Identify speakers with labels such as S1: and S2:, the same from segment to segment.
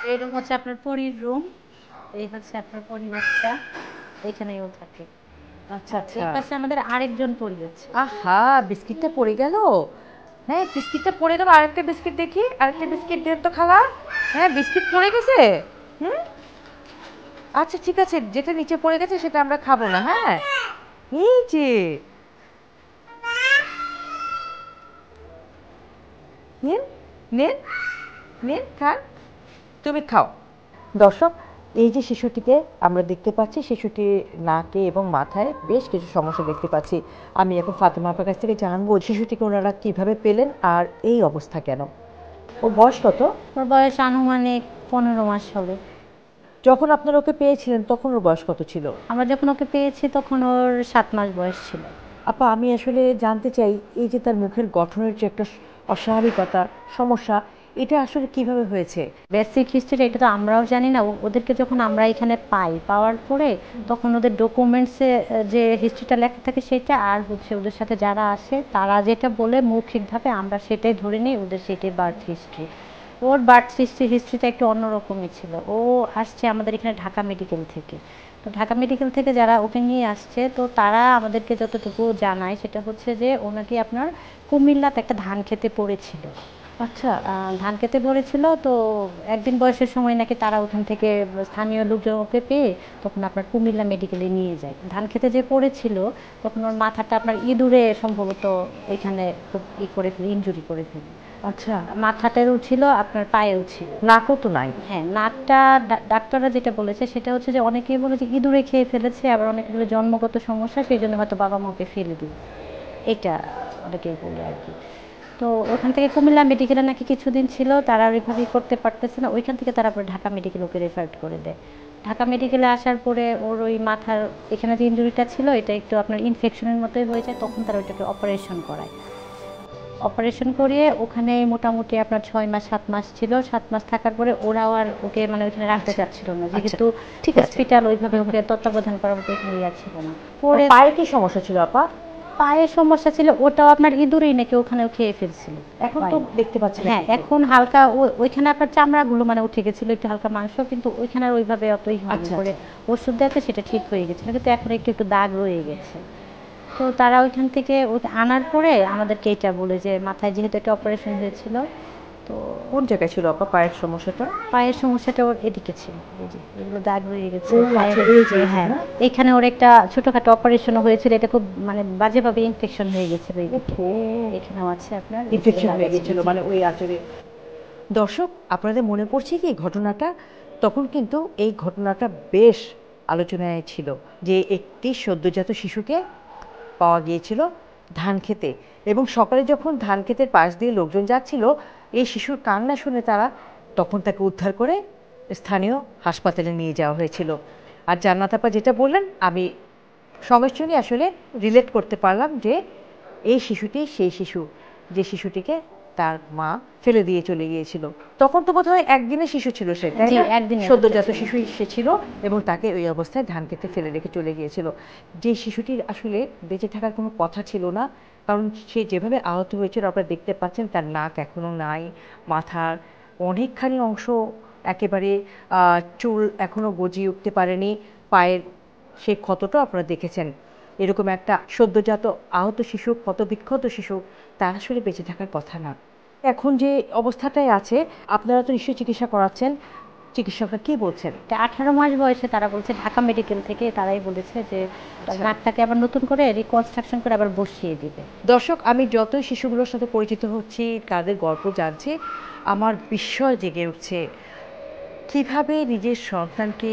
S1: এই রুম হচ্ছে আপনার পরীর রুম। এই হচ্ছে আপনার পরী বাচ্চা, এখানেও থাকে।
S2: আচ্ছা
S1: আর এই
S2: আচ্ছা।
S1: পাশে আমাদের আরেকজন পরী আছে।
S2: আহা, বিস্কিটটা পড়ে গেল। হ্যাঁ, বিস্কিটটা পড়ে গেল। আরেকটা বিস্কিট দেখি, আরেকটা বিস্কিট দেন তো খালা। হ্যাঁ, বিস্কিট পড়ে গেছে। হুম, আচ্ছা ঠিক আছে, যেটা নিচে পড়ে গেছে সেটা আমরা খাবো না। হ্যাঁ, এই যে নিন, নিন, নিন, খান, তুমি খাও। দর্শক, এই যে শিশুটিকে আমরা দেখতে পাচ্ছি, শিশুটির নাকে এবং মাথায় বেশ কিছু সমস্যা দেখতে পাচ্ছি। আমি এখন ফাতেমা আপার কাছ থেকে জানবো শিশুটিকে ওনারা কিভাবে পেলেন আর এই অবস্থা কেন। ওর বয়স কত?
S1: ওর বয়স আনুমানিক 15 মাস হবে।
S2: যখন আপনারা ওকে পেয়েছিলেন তখন ওর বয়স কত ছিল?
S1: আমরা যখন ওকে পেয়েছি তখন ওর 7 মাস বয়স ছিল।
S2: আপা, আমি আসলে জানতে চাই, এই যে তার মুখের গঠনের যে একটা অস্বাভাবিকতা, সমস্যা, এটা আসলে কিভাবে হয়েছে?
S1: বেসিক হিস্ট্রি এটা তো আমরাও জানি না। ওদেরকে যখন আমরা এখানে পাওয়ার পরে তখন ওদের ডকুমেন্টসে যে হিস্ট্রিটা লেখা থাকে সেটা, আর হচ্ছে ওদের সাথে যারা আসে তারা যেটা বলে মৌখিকভাবে আমরা সেটাই ধরে নিই ওদের সেটাই বার্থ হিস্ট্রি। ওর বার্থ হিস্ট্রিটা একটু অন্যরকমই ছিল। ও আসছে আমাদের এখানে ঢাকা মেডিকেল থেকে। তো ঢাকা মেডিকেল থেকে যারা ওকে নিয়ে আসছে, তো তারা আমাদেরকে যতটুকু জানায় সেটা হচ্ছে যে ওনাকে আপনার কুমিল্লাতে একটা ধান খেতে পড়েছিল।
S2: আচ্ছা।
S1: ধান খেতে পড়েছিল, তো একদিন বয়সের সময় নাকি তারা ওখান থেকে স্থানীয় লোকজন ওকে পেয়ে তখন আপনার কুমিল্লা মেডিকেলে নিয়ে যায়। ধান খেতে যে পড়েছিল তখন ওর মাথাটা আপনার ইঁদুরে সম্ভবত এখানে খুব করে ফেলে, ইনজুরি করে ফেলে।
S2: আচ্ছা।
S1: মাথাটারও ছিল, আপনার পায়েও ছিল।
S2: নাকও তো নাই।
S1: হ্যাঁ, নাকটা ডাক্তাররা যেটা বলেছে সেটা হচ্ছে যে অনেকেই বলে যে ইঁদুরে খেয়ে ফেলেছে, আবার অনেকে বলে জন্মগত সমস্যা, সেই জন্য হয়তো বাবা মাকে ফেলে দিই, এটা অনেকেই বলে আর কি। তো ওখান থেকে কুমিল্লা মেডিকেলে নাকি কিছুদিন ছিল, তারা রিকভারি করতে পারতেছে না, ওইখান থেকে তারা পরে ঢাকা মেডিকেল ওকে রেফার করে দেয়। ঢাকা মেডিকেলে আসার পরে ওর ওই মাথার এখানে যে ইঞ্জুরিটা ছিল এটা একটু আপনার ইনফেকশনের মতোই হয়ে যায়, তখন তারা ওইটাকে অপারেশন করায়। অপারেশন করিয়ে ওখানে মোটামুটি আপনার 6 মাস 7 মাস ছিল। 7 মাস থাকার পরে ওরাও আর ওকে মানে ওইখানে রাখতে চাচ্ছিল না, যেহেতু
S2: ঠিক আছে।
S1: হসপিটাল ওইভাবে ওকে তত্ত্বাবধান করার মতো এখানে ইয়া ছিল না। পরে
S2: পায়ের কি সমস্যা ছিল আপা?
S1: পায়ের সমস্যা ছিল, ওটাও আপনার ইঁদুরেই নাকি ওখানেও খেয়ে ফেলছিল।
S2: এখন তো দেখতে পাচ্ছি না
S1: হ্যাঁ,
S2: কিন্তু।
S1: এখন হালকা ওইখানে আপনার চামড়াগুলো মানে উঠে গেছিল, একটু হালকা মাংস, কিন্তু ওইখানে আর ওইভাবে অতই হয়নি।
S2: আচ্ছা
S1: করে
S2: আচ্ছা।
S1: ওষুধ দেওয়াতে সেটা ঠিক হয়ে গেছিল, কিন্তু এখন একটু একটু দাগ রয়ে গেছে। তো তারা ওইখান থেকে ওকে আনার পরে আমাদেরকে এটা বলে যে মাথায় যেহেতু একটা অপারেশন হয়েছিল, তো
S2: কোন জায়গায় ছিল আপা পায়ের সমস্যাটা?
S1: পায়ের সমস্যাটা ওর এদিকে ছিল, এই যে এগুলো দাগ রয়ে গেছে
S2: ও
S1: পায়ের।
S2: আচ্ছা, এই যে
S1: হ্যাঁ,
S2: না।
S1: এখানে ওর একটা ছোটখাটো অপারেশনও হয়েছিল, এটা খুব মানে বাজেভাবে ইনফেকশন হয়ে গেছিল এইদিকে।
S2: ওহো,
S1: এখানেও আছে আপনার, এই যে
S2: ইনফেকশন
S1: দাগ
S2: হয়ে
S1: আছে,
S2: গেছিল
S1: জি।
S2: মানে ওই আঁচড়ে। দর্শক, আপনাদের মনে পড়ছে কি ঘটনাটা? তখন কিন্তু এই ঘটনাটা বেশ আলোচনায় ছিল, যে একটি সদ্যজাত শিশুকে পাওয়া গিয়েছিল ধান খেতে, এবং সকালে যখন ধান ক্ষেতের পাশ দিয়ে লোকজন যাচ্ছিল, এই শিশুর কান্না শুনে তারা তখন তাকে উদ্ধার করে স্থানীয় হাসপাতালে নিয়ে যাওয়া হয়েছিল। আর জান্নাত আপা যেটা বললেন, আমি সঙ্গে সঙ্গে আসলে রিলেট করতে পারলাম যে এই শিশুটি সেই শিশু, যে শিশুটিকে তার মা ফেলে দিয়ে চলে গিয়েছিল। তখন তো বোধহয় একদিনের শিশু ছিল সে, তাই
S1: জি,
S2: না?
S1: একদিনের
S2: সদ্যজাত
S1: ছিল।
S2: শিশু সে ছিল, এবং তাকে ওই অবস্থায় ধান খেতে ফেলে রেখে চলে গিয়েছিল। যে শিশুটির আসলে বেঁচে থাকার কোনো কথা ছিল না, কারণ সে যেভাবে আহত হয়েছিল আপনারা দেখতে পাচ্ছেন, তার নাক এখনো নাই, মাথার অনেকখানি অংশ একেবারে চুল এখনো গজিয়ে উঠতে পারেনি, পায়ের সে ক্ষতটা আপনারা দেখেছেন। এরকম একটা সদ্যজাত আহত শিশু, ক্ষতবিক্ষত শিশু, তার আসলে বেঁচে থাকার কথা না। এখন যে অবস্থাটায় আছে, আপনারা তো নিশ্চয়ই চিকিৎসা করাচ্ছেন, চিকিৎসকরা কি বলছেন?
S1: 18 মাস বয়সে তারা বলছে ঢাকা মেডিকেল থেকে, তারাই বলেছে যে নাকটাকে আবার নতুন করে রিকনস্ট্রাকশন করে আবার বসিয়ে দিবে।
S2: দর্শক, আমি যতই শিশুগুলোর সাথে পরিচিত হচ্ছি, তাদের গল্প জানছি, আমার বিস্ময় জেগে উঠছে কিভাবে নিজের সন্তানকে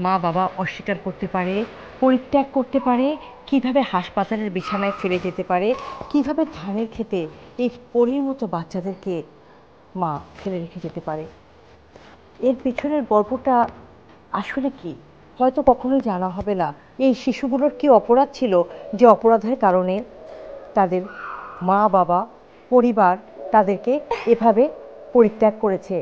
S2: মা বাবা অস্বীকার করতে পারে, পরিত্যাগ করতে পারে, কিভাবে হাসপাতালের বিছানায় ফেলে যেতে পারে, কিভাবে ধানের খেতে এই পরীর মতো বাচ্চাদেরকে মা ফেলে রেখে যেতে পারে। এর পিছনের গল্পটা আসলে কি, হয়তো কখনোই জানা হবে না। এই শিশুগুলোর কি অপরাধ ছিল, যে অপরাধের কারণে তাদের মা বাবা, পরিবার তাদেরকে এভাবে পরিত্যাগ করেছে।